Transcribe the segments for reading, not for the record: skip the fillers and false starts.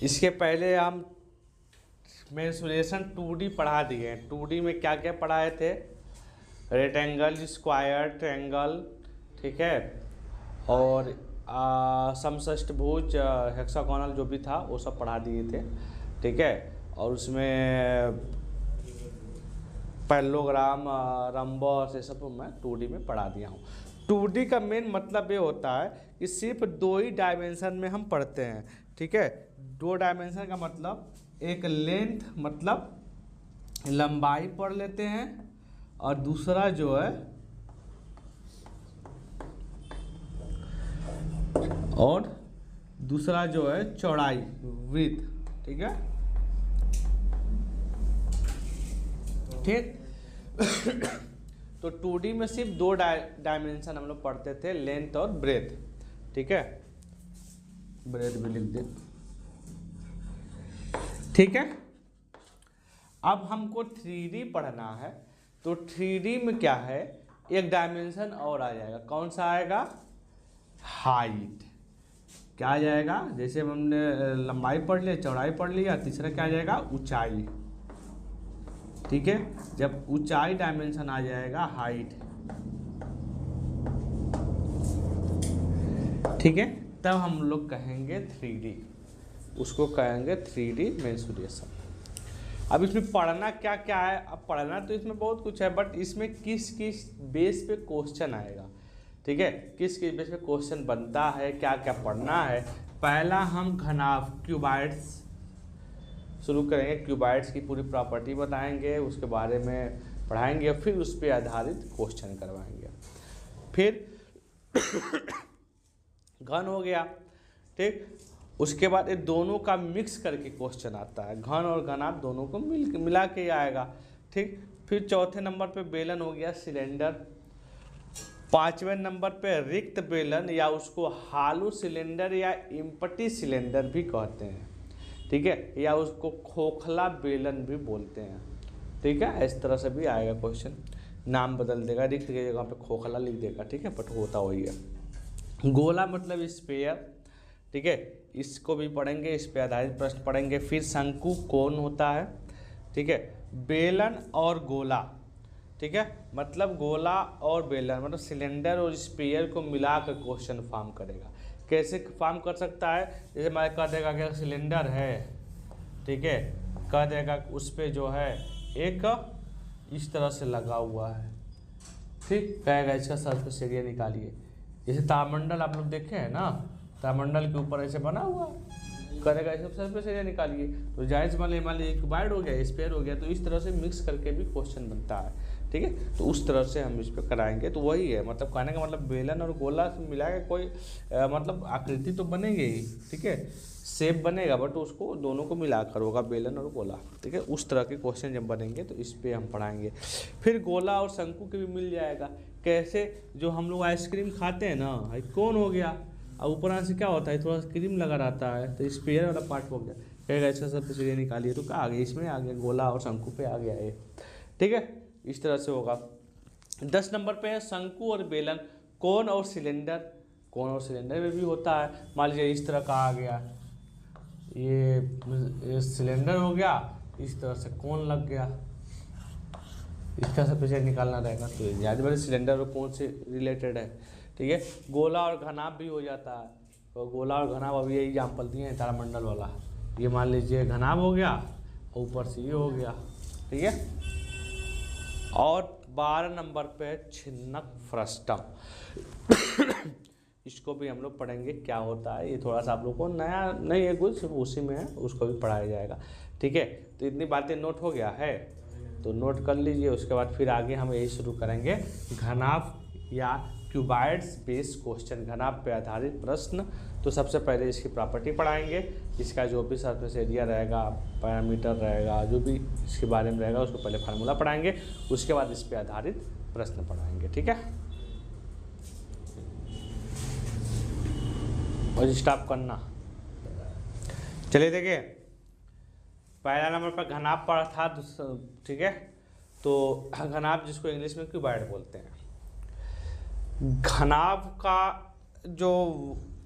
इसके पहले हम मेंसुरेशन 2D पढ़ा दिए हैं। 2D में क्या क्या पढ़ाए थे? रेक्टेंगल, स्क्वायर, ट्रायंगल, ठीक है, और समषष्टभुज, हेक्सागोनल जो भी था वो सब पढ़ा दिए थे, ठीक है। और उसमें पैरेललोग्राम, रम्बस, ये सब मैं 2D में पढ़ा दिया हूँ। 2D का मेन मतलब ये होता है कि सिर्फ 2 ही डायमेंशन में हम पढ़ते हैं, ठीक है। 2 डायमेंशन का मतलब एक लेंथ मतलब लंबाई पढ़ लेते हैं, और दूसरा जो है चौड़ाई, विड्थ, ठीक है, ठीक। तो 2D में सिर्फ 2 डायमेंशन हम लोग पढ़ते थे, लेंथ और ब्रेथ, ठीक है। ब्रेथ भी लिख दे, ठीक है। अब हमको 3D पढ़ना है, तो 3D में क्या है, एक डायमेंशन और आ जाएगा। कौन सा आएगा? हाइट। क्या आ जाएगा? जैसे हमने लंबाई पढ़ लिया, चौड़ाई पढ़ लिया, तीसरा क्या आ जाएगा? ऊंचाई, ठीक है। जब ऊंचाई डायमेंशन आ जाएगा, हाइट, ठीक है, तब हम लोग कहेंगे 3D, उसको कहेंगे 3D मेंसुरेशन। अब इसमें पढ़ना क्या क्या है? अब पढ़ना तो इसमें बहुत कुछ है, बट इसमें किस किस बेस पे क्वेश्चन आएगा, ठीक है, किस किस बेस पे क्वेश्चन बनता है, क्या क्या पढ़ना है। पहला हम घनाभ, क्यूबाइड्स शुरू करेंगे। क्यूबाइड्स की पूरी प्रॉपर्टी बताएंगे, उसके बारे में पढ़ाएंगे, फिर उस पर आधारित क्वेश्चन करवाएंगे। फिर घन हो गया, ठीक। उसके बाद ये दोनों का मिक्स करके क्वेश्चन आता है, घन और घनाभ दोनों को मिला के आएगा, ठीक। फिर चौथे नंबर पे बेलन हो गया, सिलेंडर। पांचवें नंबर पे रिक्त बेलन, या उसको हालू सिलेंडर या इम्पटी सिलेंडर भी कहते हैं, ठीक है, या उसको खोखला बेलन भी बोलते हैं, ठीक है। इस तरह से भी आएगा क्वेश्चन, नाम बदल देगा, रिक्त की जगह पे खोखला लिख देगा, ठीक है, बट होता वही है। गोला मतलब स्फीयर, ठीक है, इसको भी पढ़ेंगे, इस पे आधारित प्रश्न पढ़ेंगे। फिर शंकु, कोन होता है, ठीक है। बेलन और गोला, ठीक है, मतलब गोला और बेलन मतलब सिलेंडर और स्फीयर को मिलाकर क्वेश्चन फॉर्म करेगा। कैसे फॉर्म कर सकता है? जैसे मैं कह देगा कि सिलेंडर है, ठीक है, कह देगा उस पर जो है एक इस तरह से लगा हुआ है, ठीक, कहेगा इसका सरफेस एरिया निकालिए। जैसे तारमंडल आप लोग देखे हैं ना, तारमंडल के ऊपर ऐसे बना हुआ करेगा, इसका सरफेस एरिया निकालिए, तो जायज़ मान लीजिए क्यूबाइड हो गया, स्फीयर हो गया, तो इस तरह से मिक्स करके भी क्वेश्चन बनता है, ठीक है। तो उस तरह से हम इस पर कराएंगे। तो वही है, मतलब कहने का मतलब बेलन और गोला से मिला के कोई मतलब आकृति तो बनेगी ही, ठीक है, शेप बनेगा, बट उसको दोनों को मिलाकर होगा, बेलन और गोला, ठीक है। उस तरह के क्वेश्चन जब बनेंगे तो इस पर हम पढ़ाएंगे। फिर गोला और शंकु के भी मिल जाएगा। कैसे? जो हम लोग आइसक्रीम खाते हैं ना, कौन हो गया, और ऊपर से क्या होता है, थोड़ा सा क्रीम लगा रहता है, तो स्पेयर वाला पार्ट हो गया, कहेगा इसका सरफेस एरिया निकालिए, तो कहाँ आ गया, इसमें आ गया, गोला और शंकु पे आ गया ये, ठीक है। इस तरह से होगा। 10 नंबर पे है शंकु और बेलन, कोन और सिलेंडर। कोन और सिलेंडर में भी होता है, मान लीजिए इस तरह का आ गया, ये सिलेंडर हो गया, इस तरह से कोन लग गया, इसका सरफेस एरिया निकालना रहेगा, तो याद बड़े सिलेंडर और कोन से रिलेटेड है, ठीक है। गोला और घनाभ भी हो जाता है, तो गोला और घनाभ अभी यही एग्जाम्पल दिए हैं तारामंडल वाला, ये मान लीजिए घनाभ हो गया, ऊपर से ये हो गया, ठीक है। और 12 नंबर पे है छिन्नक फ्रस्टम। इसको भी हम लोग पढ़ेंगे क्या होता है, ये थोड़ा सा आप लोग को नया नहीं है कुछ, उसी में है, उसको भी पढ़ाया जाएगा, ठीक है। तो इतनी बातें नोट हो गया है, तो नोट कर लीजिए। उसके बाद फिर आगे हम यही शुरू करेंगे, घनाभ या क्यूबाइड्स बेस्ड क्वेश्चन, घनाभ पे आधारित प्रश्न। तो सबसे पहले इसकी प्रॉपर्टी पढ़ाएंगे, इसका जो भी सरफेस एरिया रहेगा, पैरामीटर रहेगा, जो भी इसके बारे में रहेगा, उसको पहले फार्मूला पढ़ाएंगे, उसके बाद इस पे आधारित प्रश्न पढ़ाएंगे, ठीक है। और स्टॉप करना। चलिए देखिए, पहला नंबर पर घनाभ पढ़ा था, ठीक है, तो घनाभ जिसको इंग्लिश में क्यूबाइड बोलते हैं। घनाभ का जो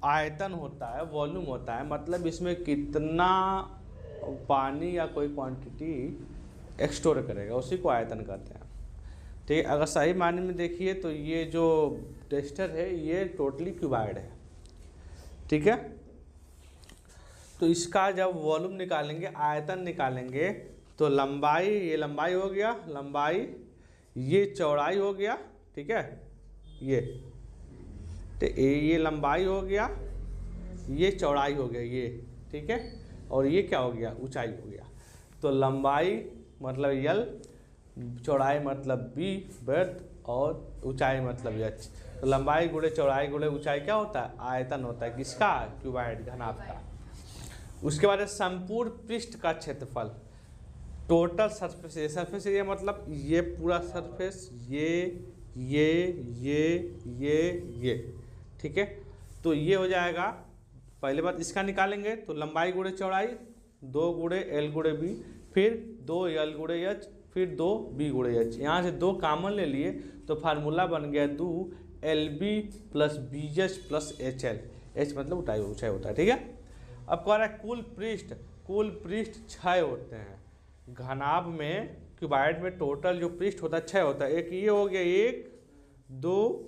आयतन होता है, वॉल्यूम होता है, मतलब इसमें कितना पानी या कोई क्वांटिटी स्टोर करेगा, उसी को आयतन कहते हैं। ठीक है, अगर सही मायने में देखिए तो ये जो टेस्टर है ये टोटली क्यूबाइड है। ठीक है, तो इसका जब वॉल्यूम निकालेंगे, आयतन निकालेंगे, तो लंबाई, ये लंबाई हो गया, लंबाई, ये चौड़ाई हो गया, ठीक है, ये तो ये लंबाई हो गया, ये चौड़ाई हो गया, ये ठीक है, और ये क्या हो गया, ऊंचाई हो गया। तो लंबाई मतलब यल, चौड़ाई मतलब बी ब्रेथ, और ऊंचाई मतलब एच। तो लंबाई गुणे चौड़ाई गुणे ऊंचाई क्या होता है, आयतन होता है, किसका, क्यूबाइड घनाभ का। उसके बाद संपूर्ण पृष्ठ का क्षेत्रफल, total surface area, surface area मतलब ये पूरा सरफेस, ये, ठीक है। तो ये हो जाएगा, पहले बात इसका निकालेंगे तो लंबाई गुणे चौड़ाई 2 गुणे एल गुणे बी, फिर 2 एल गुणे एच, फिर 2 बी गुणे एच। यहाँ से 2 कॉमन ले लिए तो फार्मूला बन गया 2 L B plus B H plus H L. H मतलब ऊंचाई होता है, ठीक है। अब कह रहा है कुल पृष्ठ 6 होते हैं घनाभ में, क्यूबाइड में टोटल जो पृष्ठ होता है 6 होता है। एक ये हो गया, 1 2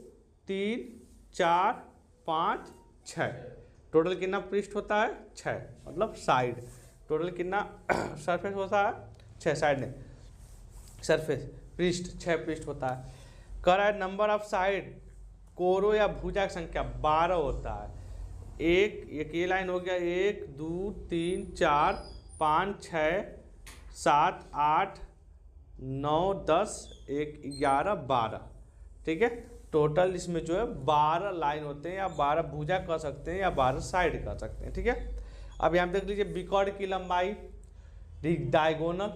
3 4 5 6, टोटल कितना पृष्ठ होता है, 6, मतलब साइड। टोटल कितना सरफेस होता है, 6 साइड में, सरफेस पृष्ठ 6 पृष्ठ होता है। कह रहा है नंबर ऑफ साइड, कोरों या भुजा की संख्या 12 होता है। एक ये लाइन हो गया, 1 2 3 4 5 6 7 8 9 10 1 11 12, ठीक है। टोटल इसमें जो है 12 लाइन होते हैं, या 12 भुजा कह सकते हैं, या 12 साइड कह सकते हैं, ठीक है। अब यहाँ देख लीजिए बिकॉर्ड की लंबाई डायगोनल,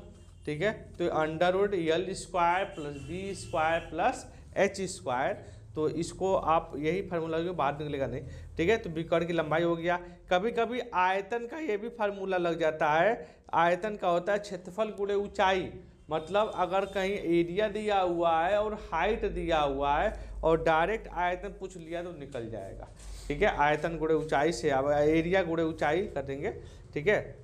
ठीक है, तो under root L square plus B square plus H square, तो इसको आप यही फार्मूला जो बाहर निकलेगा नहीं, ठीक है। तो बिकॉर्ड की लंबाई हो गया। कभी कभी आयतन का ये भी फार्मूला लग जाता है, आयतन का होता है क्षेत्रफल गुणे ऊंचाई, मतलब अगर कहीं एरिया दिया हुआ है और हाइट दिया हुआ है और डायरेक्ट आयतन पूछ लिया तो निकल जाएगा, ठीक है। आयतन गुणे ऊंचाई से अब एरिया गुणे ऊंचाई कर देंगे, ठीक है,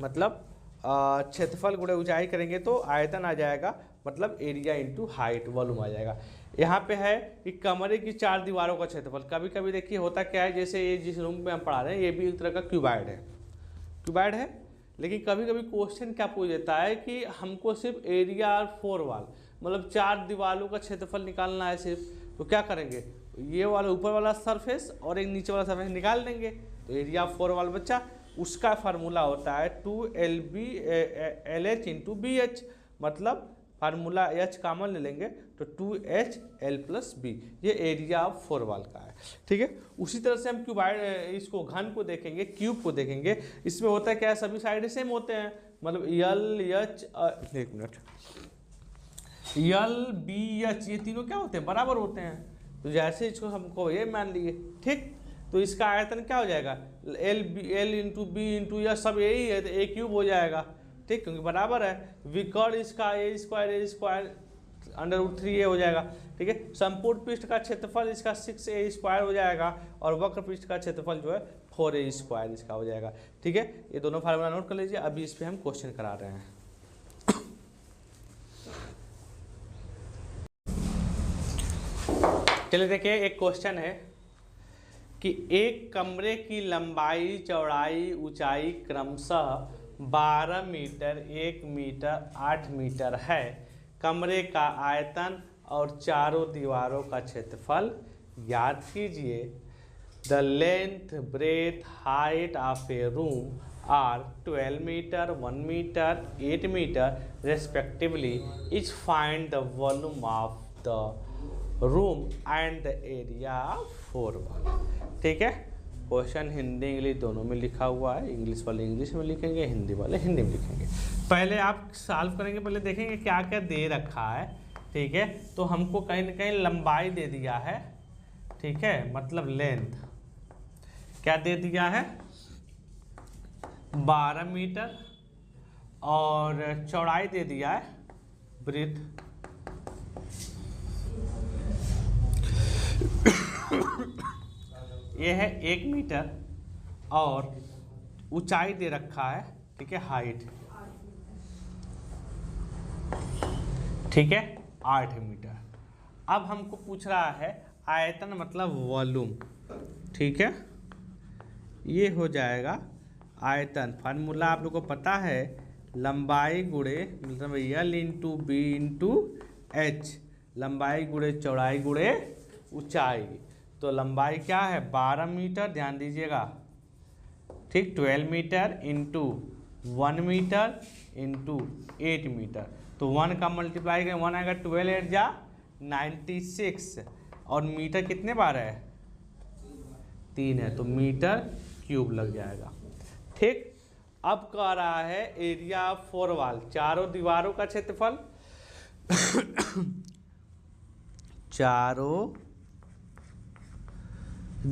मतलब क्षेत्रफल गुणे ऊंचाई करेंगे तो आयतन आ जाएगा, मतलब एरिया इंटू हाइट, वॉल्यूम आ जाएगा। यहाँ पे है कि कमरे की 4 दीवारों का क्षेत्रफल। कभी कभी देखिए होता क्या है, जैसे ये जिस रूम में हम पढ़ा रहे हैं ये भी एक तरह का क्यूबाइड है, लेकिन कभी कभी क्वेश्चन क्या पूछ देता है कि हमको सिर्फ एरिया और 4 वाल, मतलब 4 दीवारों का क्षेत्रफल निकालना है सिर्फ, तो क्या करेंगे, ये वाला ऊपर वाला सरफेस और एक नीचे वाला सरफेस निकाल देंगे, तो एरिया 4 वाल बच्चा। उसका फार्मूला होता है 2LB/LH इंटू BH, मतलब फार्मूला H कॉमन ले लेंगे तो 2HL प्लस बी, ये एरिया ऑफ 4 वाल का है, ठीक है। उसी तरह से हम क्यूबाइड इसको घन को देखेंगे, क्यूब को देखेंगे। इसमें होता है क्या, सभी साइड सेम होते हैं, मतलब एक मिनट, LBH ये तीनों क्या होते हैं, बराबर होते हैं। तो जैसे इसको हमको ये मान लिए, ठीक, तो इसका आयतन क्या हो जाएगा, L इंटू बी इंटू यह सब यही है, तो A क्यूब हो जाएगा, ठीक, क्योंकि बराबर है। विकर्ण इसका A स्क्वायर √3A हो जाएगा, ठीक है। संपूर्ण पृष्ठ का क्षेत्रफल इसका 6A² हो जाएगा, और वक्र पृष्ठ का क्षेत्रफल जो है 4A² इसका हो जाएगा, ठीक है। ये दोनों फार्मूला नोट कर लीजिए, अभी इस पे हम क्वेश्चन करा रहे हैं। चलिए देखिए, एक क्वेश्चन है कि एक कमरे की लंबाई चौड़ाई ऊंचाई क्रमशः 12 मीटर 1 मीटर 8 मीटर है। कमरे का आयतन और चारों दीवारों का क्षेत्रफल याद कीजिए। The length breadth height of a room are 12 metre 1 metre 8 metre respectively. Is find the volume of the room and the area 4 wall, ठीक है। क्वेश्चन हिंदी इंग्लिश दोनों में लिखा हुआ है, इंग्लिश वाले इंग्लिश में लिखेंगे, हिंदी वाले हिंदी में लिखेंगे। पहले आप सॉल्व करेंगे, पहले देखेंगे क्या क्या दे रखा है, ठीक है। तो हमको कहीं ना कहीं लंबाई दे दिया है, ठीक है, मतलब लेंथ क्या दे दिया है 12 मीटर, और चौड़ाई दे दिया है ब्रेथ ये है 1 मीटर और ऊंचाई दे रखा है, ठीक है, हाइट, ठीक है, 8 मीटर। अब हमको पूछ रहा है आयतन मतलब वॉल्यूम, ठीक है, ये हो जाएगा आयतन। फार्मूला आप लोग को पता है, लंबाई गुणे मतलब L into B into H, लंबाई गुणे चौड़ाई गुणे ऊंचाई। तो लंबाई क्या है 12 मीटर, ध्यान दीजिएगा, ठीक, 12 metre into 1 metre into 8 metre. तो 1 का मल्टीप्लाई करें 1 आएगा, 12 8 जा 96 और मीटर कितने बार है 3 है, तो मीटर क्यूब लग जाएगा, ठीक। अब कह रहा है एरिया ऑफ 4 वॉल, चारों दीवारों का क्षेत्रफल चारों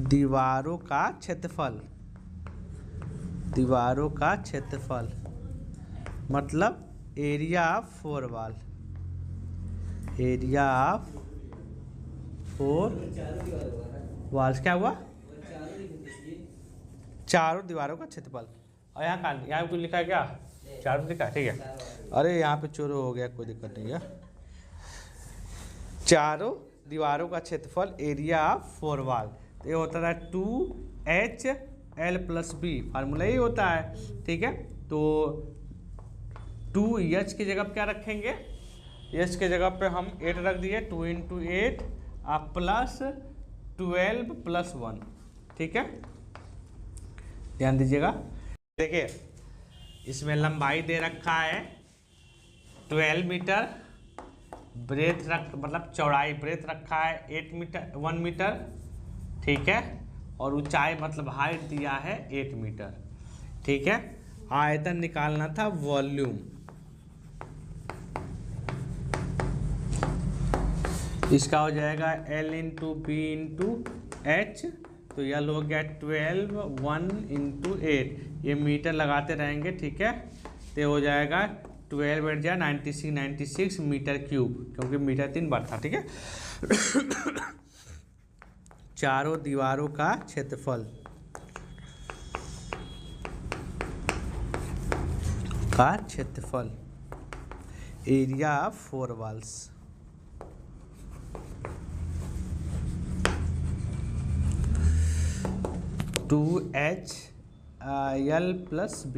दीवारों का क्षेत्रफल, दीवारों का क्षेत्रफल मतलब area of 4 wall, area of 4 walls क्या हुआ, चारों दीवारों का क्षेत्रफल। और यहाँ कुछ लिखा है क्या, चारों लिखा है, ठीक है। अरे यहाँ पे चोरो हो गया, कोई दिक्कत नहीं है। चारों दीवारों का क्षेत्रफल एरिया ऑफ 4 वॉल, तो ये होता है 2HL + B, फार्मूला यही होता है, ठीक है। तो 2H की जगह क्या रखेंगे, H की जगह पे हम 8 रख दिए, 2 इंटू 8 प्लस 12 + 1, ठीक है, ध्यान दीजिएगा। देखिए इसमें लंबाई दे रखा है 12 मीटर, ब्रेथ मतलब चौड़ाई ब्रेथ रखा है 1 मीटर, ठीक है, और ऊंचाई मतलब हाइट दिया है 8 मीटर, ठीक है। आयतन निकालना था वॉल्यूम, इसका हो जाएगा L into B into H, तो L हो गया 12 1 इंटू 8, ये मीटर लगाते रहेंगे, ठीक है। तो हो जाएगा 12 8 जा 96 मीटर क्यूब, क्योंकि मीटर 3 बार था, ठीक है। चारों दीवारों का क्षेत्रफल area of 4 walls, two HL + B,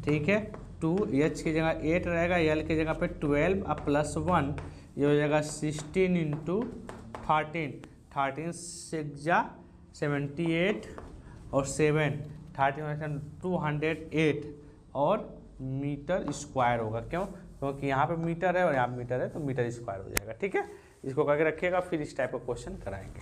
ठीक है। 2H की जगह 8 रहेगा, L की जगह पे 12 + 1, ये हो जाएगा 16 इंटू 13 6 जा 78 और 7 13 208 और मीटर स्क्वायर होगा, क्यों, क्योंकि यहाँ पे मीटर है और यहाँ मीटर है, तो मीटर स्क्वायर हो जाएगा, ठीक है। इसको करके रखिएगा, फिर इस टाइप का क्वेश्चन कराएंगे।